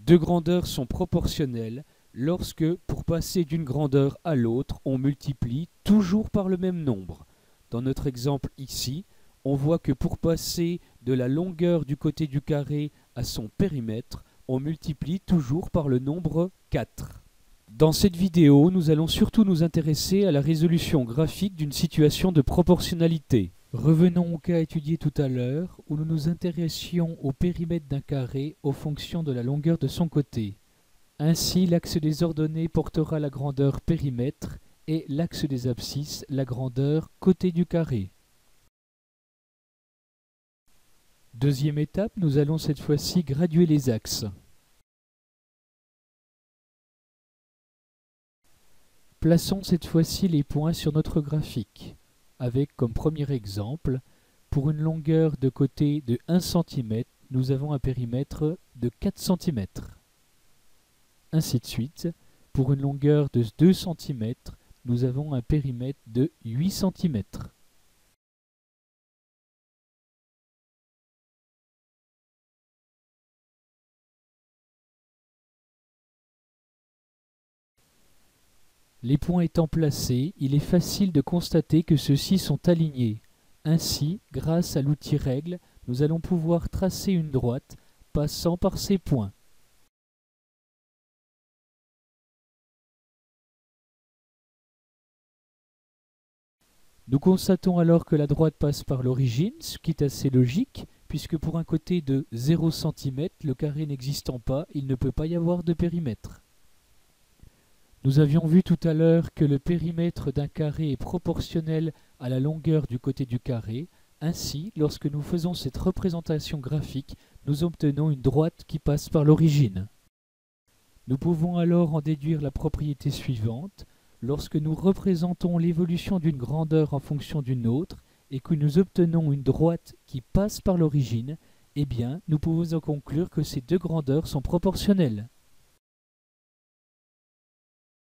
Deux grandeurs sont proportionnelles lorsque, pour passer d'une grandeur à l'autre, on multiplie toujours par le même nombre. Dans notre exemple ici, on voit que pour passer de la longueur du côté du carré à son périmètre, on multiplie toujours par le nombre 4. Dans cette vidéo, nous allons surtout nous intéresser à la résolution graphique d'une situation de proportionnalité. Revenons au cas étudié tout à l'heure, où nous nous intéressions au périmètre d'un carré aux fonctions de la longueur de son côté. Ainsi, l'axe des ordonnées portera la grandeur périmètre et l'axe des abscisses la grandeur côté du carré. Deuxième étape, nous allons cette fois-ci graduer les axes. Plaçons cette fois-ci les points sur notre graphique, avec comme premier exemple, pour une longueur de côté de 1 cm, nous avons un périmètre de 4 cm. Ainsi de suite, pour une longueur de 2 cm, nous avons un périmètre de 8 cm. Les points étant placés, il est facile de constater que ceux-ci sont alignés. Ainsi, grâce à l'outil règle, nous allons pouvoir tracer une droite passant par ces points. Nous constatons alors que la droite passe par l'origine, ce qui est assez logique, puisque pour un côté de 0 cm, le carré n'existant pas, il ne peut pas y avoir de périmètre. Nous avions vu tout à l'heure que le périmètre d'un carré est proportionnel à la longueur du côté du carré. Ainsi, lorsque nous faisons cette représentation graphique, nous obtenons une droite qui passe par l'origine. Nous pouvons alors en déduire la propriété suivante. Lorsque nous représentons l'évolution d'une grandeur en fonction d'une autre et que nous obtenons une droite qui passe par l'origine, eh bien, nous pouvons en conclure que ces deux grandeurs sont proportionnelles.